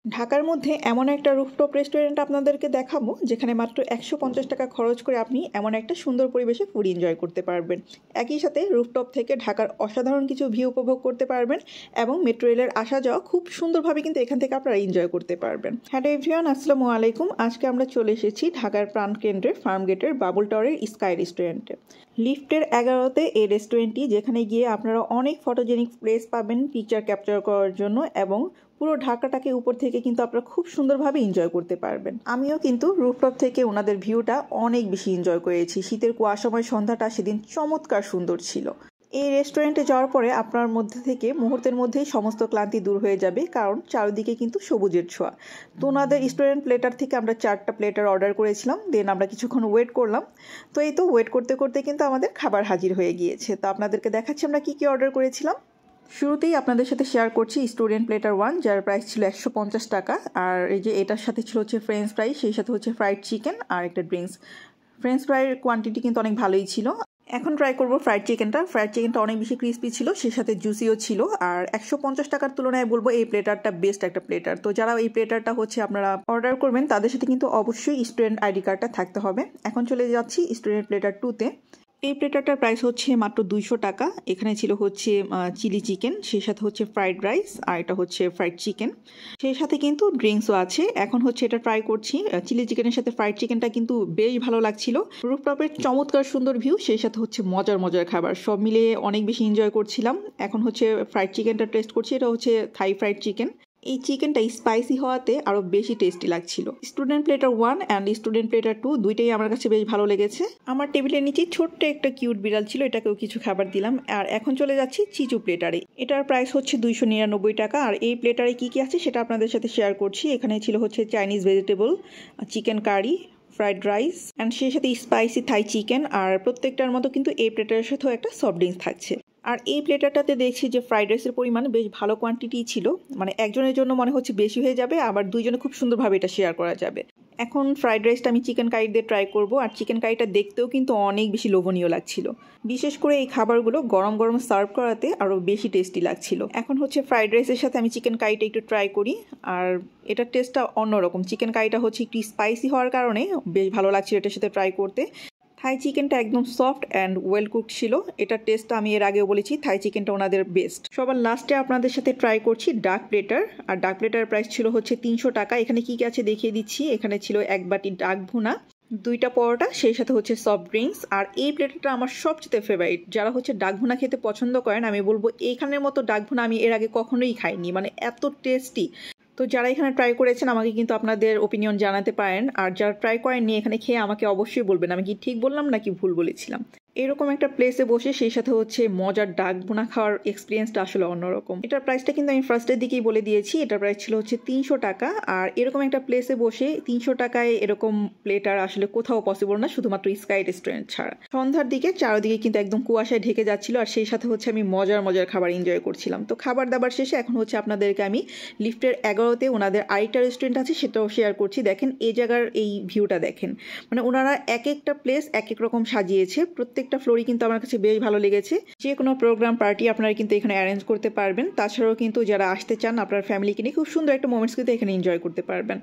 ঢাকার মধ্যে এমন একটা রুফটপ রেস্টুরেন্ট আপনাদেরকে দেখাবো যেখানে মাত্র ১৫০ টাকা খরচ করে আপনি এমন একটা সুন্দর পরিবেশে ফুড এনজয় করতে পারবেন। একই সাথে রুফটপ থেকে ঢাকার অসাধারণ কিছু ভিউ উপভোগ করতে পারবেন এবং মেট্রো রেলের আসা যাওয়া খুব সুন্দরভাবে কিন্তু এখান থেকে আপনারা এনজয় করতে পারবেন। হ্যালো এভরিওয়ান, আসসালামু আলাইকুম। আজকে আমরা চলে এসেছি ঢাকার প্রাণকেন্দ্রের ফার্মগেটের বাবুল টাওয়ারের স্কাই রেস্টুরেন্টে। লিফটের 11তে এই রেস্টুরেন্টটি, যেখানে গিয়ে আপনারা অনেক ফটোজেনিক প্লেস পাবেন পিকচার ক্যাপচার করার জন্য এবং পুরো ঢাকাটাকে উপর থেকে কিন্তু আপনারা খুব সুন্দরভাবে এনজয় করতে পারবেন। আমিও কিন্তু রুফটপ থেকে ওনাদের ভিউটা অনেক বেশি এনজয় করেছি। শীতের কুয়াশাময় সন্ধ্যাটা সেদিন চমৎকার সুন্দর ছিল। এই রেস্টুরেন্টে যাওয়ার পরে আপনার মধ্যে থেকে মুহূর্তের মধ্যেই সমস্ত ক্লান্তি দূর হয়ে যাবে, কারণ চারিদিকে কিন্তু সবুজের ছোঁয়া। তো ওনাদের রেস্টুরেন্ট প্লেটার থেকে আমরা 4টা প্লেটার অর্ডার করেছিলাম। দেন আমরা কিছুক্ষণ ওয়েট করলাম। তো এই তো ওয়েট করতে করতে কিন্তু আমাদের খাবার হাজির হয়ে গিয়েছে। তো আপনাদেরকে দেখাচ্ছি আমরা কি অর্ডার করেছিলাম। শুরুতেই আপনাদের সাথে শেয়ার করছি স্টুডেন্ট প্লেটার 1, যার প্রাইস ছিল 150 টাকা। আর এই যে এটার সাথে ছিল হচ্ছে ফ্রেঞ্চ ফ্রাই, সেই সাথে হচ্ছে ফ্রাইড চিকেন আর একটা ড্রিঙ্কস। ফ্রেঞ্চ ফ্রাইয়ের কোয়ান্টিটি কিন্তু অনেক ভালোই ছিল। এখন ট্রাই করবো ফ্রাইড চিকেনটা। ফ্রাইড চিকেনটা অনেক বেশি ক্রিস্পি ছিল, সেই সাথে জুসিও ছিল। আর 150 টাকার তুলনায় বলবো এই প্লেটারটা বেস্ট একটা প্লেটার। তো যারা এই প্লেটারটা হচ্ছে আপনারা অর্ডার করবেন তাদের সাথে কিন্তু অবশ্যই স্টুডেন্ট আইডি কার্ডটা থাকতে হবে। এখন চলে যাচ্ছি স্টুডেন্ট প্লেটার 2তে। এই প্লেটারটার প্রাইস হচ্ছে মাত্র 200 টাকা। এখানে ছিল হচ্ছে চিলি চিকেন, সেই সাথে হচ্ছে ফ্রাইড রাইস আর এটা হচ্ছে ফ্রাইড চিকেন, সেই সাথে কিন্তু ড্রিঙ্কসও আছে। এখন হচ্ছে এটা ট্রাই করছি। চিলি চিকেনের সাথে ফ্রাইড চিকেনটা কিন্তু বেশ ভালো লাগছিল। রুফটপের চমৎকার সুন্দর ভিউ, সেই সাথে হচ্ছে মজার মজার খাবার, সব মিলিয়ে অনেক বেশি এনজয় করছিলাম। এখন হচ্ছে ফ্রাইড চিকেনটা টেস্ট করছি। এটা হচ্ছে থাই ফ্রাইড চিকেন। এই চিকেনটা স্পাইসি হওয়াতে আরও বেশি টেস্টি লাগছিল। Student platter 1 and student platter 2 দুইটাই আমার কাছে বেশ ভালো লেগেছে। আমার টেবিলের নিচে ছোট্ট একটা কিউট বিড়াল ছিল, এটাকেও কিছু খাবার দিলাম। আর এখন চলে যাচ্ছি চিচু প্লেটারে। এটার প্রাইস হচ্ছে 299 টাকা। আর এই প্লেটারে কি কি আছে সেটা আপনাদের সাথে শেয়ার করছি। এখানে ছিল হচ্ছে Chinese vegetable, chicken curry, fried rice and সেই সাথে স্পাইসি থাই চিকেন। আর প্রত্যেকটার মতো কিন্তু এই প্লেটারের সাথেও একটা সফট ড্রিঙ্কস থাকছে। আর এই প্লেটারটাতে দেখছি যে ফ্রাইড রাইসের পরিমাণ বেশ ভালো কোয়ান্টিটি ছিল, মানে একজনের জন্য মনে হচ্ছে বেশি হয়ে যাবে, আবার দুইজনে খুব সুন্দরভাবে এটা শেয়ার করা যাবে। এখন ফ্রাইড রাইসটা আমি চিকেন কারি দিয়ে ট্রাই করব। আর চিকেন কারিটা দেখতেও কিন্তু অনেক বেশি লোভনীয় লাগছিল। বিশেষ করে এই খাবারগুলো গরম গরম সার্ভ করাতে আরও বেশি টেস্টি লাগছিল। এখন হচ্ছে ফ্রাইড রাইসের সাথে আমি চিকেন কারিটা একটু ট্রাই করি। আর এটার টেস্টটা অন্যরকম। চিকেন কারিটা হচ্ছে একটু স্পাইসি হওয়ার কারণে বেশ ভালো লাগছিল এটার সাথে ট্রাই করতে। থাই চিকেনটা একদম সফট অ্যান্ড ওয়েল কুকড ছিল। এটার টেস্টটা আমি এর আগেও বলেছি, থাই চিকেনটা ওনাদের বেস্ট। সবার লাস্টে আপনাদের সাথে ট্রাই করছি ডাক প্লেটার। আর ডাক প্লেটার প্রাইস ছিল হচ্ছে 300 টাকা। এখানে কি আছে দেখিয়ে দিচ্ছি। এখানে ছিল 1 বাটি ডাক ভুনা, 2টা পরোটা, সেই সাথে হচ্ছে সফট ড্রিঙ্কস। আর এই প্লেটারটা আমার সবচেয়ে ফেভারিট। যারা হচ্ছে ডাক ভুনা খেতে পছন্দ করেন, আমি বলবো এইখানের মতো ডাক ভুনা আমি এর আগে কখনোই খাইনি, মানে এত টেস্টি। তো যারা এখানে ট্রাই করেছেন আমাকে কিন্তু আপনাদের ওপিনিয়ন জানাতে পারেন। আর যারা ট্রাই করেননি এখানে খেয়ে আমাকে অবশ্যই বলবেন আমি কি ঠিক বললাম নাকি ভুল বলেছিলাম। এরকম একটা প্লেসে বসে সেই সাথে হচ্ছে মজার ডাক ভুনা খাওয়ার এক্সপিরিয়েন্সটা আসলে অন্যরকম। এটার প্রাইসটা কিন্তু আমি ফার্স্টের দিকেই বলে দিয়েছি। এটার প্রাইস ছিল হচ্ছে 300 টাকা। আর এরকম একটা প্লেসে বসে 300 টাকায় এরকম প্লেটার আসলে কোথাও পসিবল না, শুধুমাত্র স্কাই রেস্টুরেন্ট ছাড়া। সন্ধ্যার দিকে চারদিকে কিন্তু একদম কুয়াশায় ঢেকে যাচ্ছিল, আর সেই সাথে হচ্ছে আমি মজার মজার খাবার এনজয় করছিলাম। তো খাবার দাবার শেষে এখন হচ্ছে আপনাদেরকে আমি লিফটের 11তে ওনাদের আরেকটা রেস্টুরেন্ট আছে সেটাও শেয়ার করছি। দেখেন এই জায়গার এই ভিউটা দেখেন, মানে ওনারা এক একটা প্লেস এক এক রকম সাজিয়েছে। প্রত্যেকটা ফ্লোরই কিন্তু আমার কাছে বেশ ভালো লেগেছে। যে কোনো প্রোগ্রাম পার্টি আপনারা কিন্তু এখানে অ্যারেঞ্জ করতে পারবেন। তাছাড়াও কিন্তু যারা আসতে চান আপনার ফ্যামিলিকে নিয়ে খুব সুন্দর একটা মোমেন্টস কিন্তু এখানে এনজয় করতে পারবেন।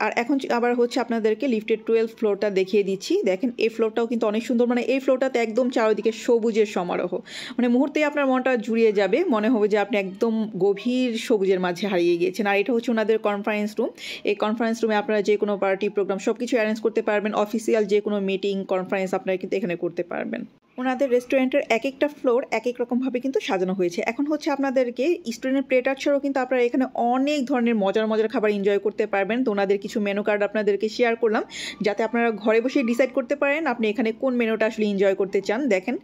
আর এখন আবার হচ্ছে আপনাদেরকে লিফটের 12 ফ্লোরটা দেখিয়ে দিচ্ছি। দেখেন এই ফ্লোরটাও কিন্তু অনেক সুন্দর, মানে এই ফ্লোরটাতে একদম চারিদিকে সবুজের সমারোহ, মানে মুহূর্তেই আপনার মনটা জুড়িয়ে যাবে, মনে হবে যে আপনি একদম গভীর সবুজের মাঝে হারিয়ে গিয়েছেন। আর এটা হচ্ছে ওনাদের কনফারেন্স রুম। এই কনফারেন্স রুমে আপনারা যে কোনো পার্টি প্রোগ্রাম সব কিছু অ্যারেঞ্জ করতে পারবেন। অফিসিয়াল যে কোনো মিটিং কনফারেন্স আপনারা কিন্তু এখানে করতে পারবেন। ওনাদের রেস্টুরেন্টের এক একটা ফ্লোর এক এক রকমভাবে কিন্তু সাজানো হয়েছে। এখন হচ্ছে আপনাদেরকে স্টুডেন্ট প্লেটার ছাড়াও কিন্তু আপনারা এখানে অনেক ধরনের মজার মজার খাবার এনজয় করতে পারবেন। তো ওনাদের কিছু মেনু কার্ড আপনাদেরকে শেয়ার করলাম, যাতে আপনারা ঘরে বসে ডিসাইড করতে পারেন আপনি এখানে কোন মেনুটা আসলে এনজয় করতে চান। দেখেন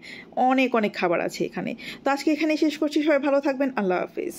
অনেক অনেক খাবার আছে এখানে। তো আজকে এখানে শেষ করছি। সবাই ভালো থাকবেন। আল্লাহ হাফিজ।